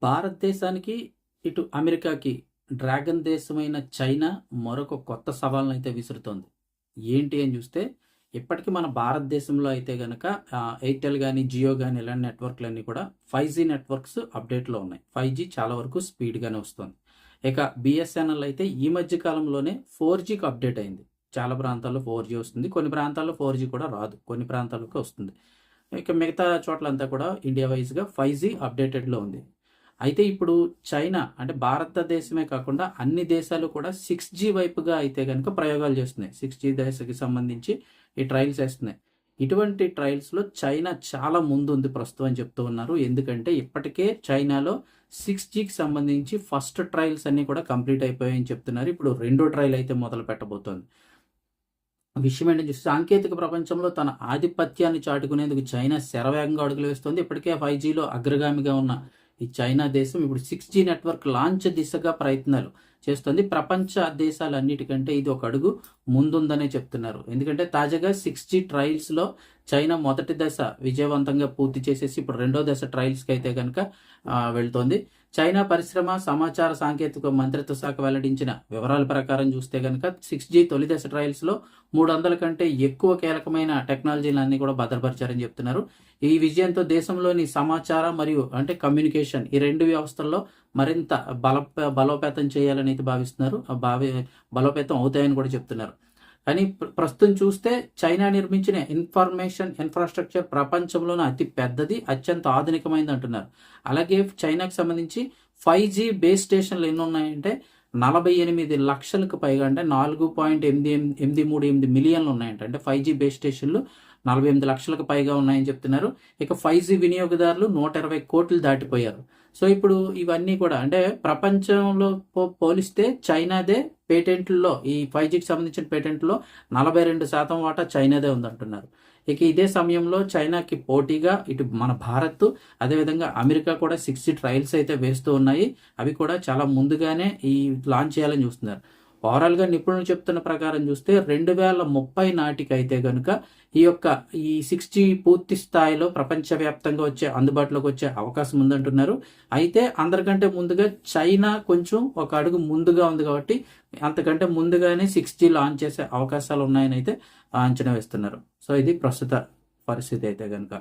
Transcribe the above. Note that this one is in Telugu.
భారతదేశానికి, ఇటు అమెరికాకి డ్రాగన్ దేశమైన చైనా మరొక కొత్త సవాలునైతే విసురుతోంది. ఏంటి అని చూస్తే, ఇప్పటికి మన భారతదేశంలో అయితే గనక ఎయిర్టెల్ గానీ, జియో గానీ ఇలాంటి నెట్వర్క్‌లన్నీ కూడా 5జీ నెట్వర్క్స్ అప్‌డేట్‌లో ఉన్నాయి. 5జీ చాలా వరకు స్పీడ్‌గానే వస్తుంది. ఇక బిఎస్ఎన్ఎల్ అయితే ఈ మధ్య కాలంలోనే 4జీకి అప్‌డేట్ అయింది. చాలా ప్రాంతాల్లో 4జీ వస్తుంది. కొన్ని ప్రాంతాల్లో 4జీ కూడా రాదు. కొన్ని ప్రాంతాలకు వస్తుంది. ఇక మిగతా చోట్లంతా కూడా ఇండియా వైస్‌గా 5జీ అప్‌డేటెడ్‌లో ఉంది. అయితే ఇప్పుడు చైనా అంటే భారతదేశమే కాకుండా అన్ని దేశాలు కూడా 6జీ వైపుగా అయితే గనుక ప్రయోగాలు చేస్తున్నాయి. 6జీ దశకి సంబంధించి ఈ ట్రయల్స్ చేస్తున్నాయి. ఇటువంటి ట్రయల్స్‌లో చైనా చాలా ముందుంది ప్రస్తుతం అని చెప్తూ ఉన్నారు. ఎందుకంటే ఇప్పటికే చైనాలో 6జీకి సంబంధించి ఫస్ట్ ట్రయల్స్ అన్నీ కూడా కంప్లీట్ అయిపోయాయని చెప్తున్నారు. ఇప్పుడు రెండో ట్రయల్ అయితే మొదలు పెట్టబోతోంది. విషయం ఏంటంటే సాంకేతిక ప్రపంచంలో తన ఆధిపత్యాన్ని చాటుకునేందుకు చైనా శరవేగంగా అడుగులు వేస్తోంది. ఇప్పటికే 5జీలో అగ్రగామిగా ఉన్న ఈ చైనా దేశం ఇప్పుడు 6జీ నెట్వర్క్ లాంచ్ దిశగా ప్రయత్నాలు చేస్తుంది. ప్రపంచ దేశాలన్నిటికంటే ఇది ఒక అడుగు ముందుందనే చెప్తున్నారు. ఎందుకంటే తాజాగా 6జీ ట్రయల్స్లో చైనా మొదటి దశ విజయవంతంగా పూర్తి చేసేసి ఇప్పుడు రెండో దశ ట్రయల్స్కి అయితే కనుక వెళ్తోంది. చైనా పరిశ్రమ సమాచార సాంకేతిక మంత్రిత్వ శాఖ వెల్లడించిన వివరాల ప్రకారం చూస్తే కనుక 6జీ తొలి దశ ట్రయల్స్లో 300 కంటే ఎక్కువ కీలకమైన టెక్నాలజీలన్నీ కూడా భద్రపరిచారని చెప్తున్నారు. ఈ విజయంతో దేశంలోని సమాచార మరియు అంటే కమ్యూనికేషన్ ఈ రెండు వ్యవస్థల్లో మరింత బలోపేతం చేయాలని అయితే భావిస్తున్నారు. బలోపేతం అవుతాయని కూడా చెప్తున్నారు. కానీ ప్రస్తుతం చూస్తే చైనా నిర్మించిన ఇన్ఫర్మేషన్ ఇన్ఫ్రాస్ట్రక్చర్ ప్రపంచంలోనే అతి పెద్దది, అత్యంత ఆధునికమైనది అంటున్నారు. అలాగే చైనాకు సంబంధించి 5జీ బేస్ స్టేషన్లు ఎన్ని ఉన్నాయంటే 48 లక్షలకు పైగా, అంటే 4.838 మిలియన్లు ఉన్నాయంట. అంటే 5జీ బేస్ స్టేషన్లు 48 లక్షలకు పైగా ఉన్నాయని చెప్తున్నారు. ఇక 5జీ వినియోగదారులు 120 కోట్లు దాటిపోయారు. సో ఇప్పుడు ఇవన్నీ కూడా అంటే ప్రపంచంలో పోలిస్తే చైనాదే పేటెంట్లలో ఈ 5జీకి సంబంధించిన పేటెంట్లో 42% వాటా చైనాదే ఉందంటున్నారు. ఇక ఇదే సమయంలో చైనాకి పోటీగా ఇటు మన భారత్, అదేవిధంగా అమెరికా కూడా 6జీ ట్రయల్స్ అయితే వేస్తూ ఉన్నాయి. అవి కూడా చాలా ముందుగానే ఈ లాంచ్ చేయాలని చూస్తున్నారు. ఓవరాల్గా నిపుణులు చెప్తున్న ప్రకారం చూస్తే 2030 నాటికి అయితే కనుక ఈ 6జీ పూర్తి స్థాయిలో ప్రపంచవ్యాప్తంగా అందుబాటులోకి వచ్చే అవకాశం ఉందంటున్నారు. అయితే అందరికంటే ముందుగా చైనా కొంచెం ఒక అడుగు ముందుగా ఉంది కాబట్టి అంతకంటే ముందుగానే 6జీ లాంచ్ చేసే అవకాశాలు ఉన్నాయని అయితే అంచనా వేస్తున్నారు. సో ఇది ప్రస్తుత పరిస్థితి అయితే కనుక.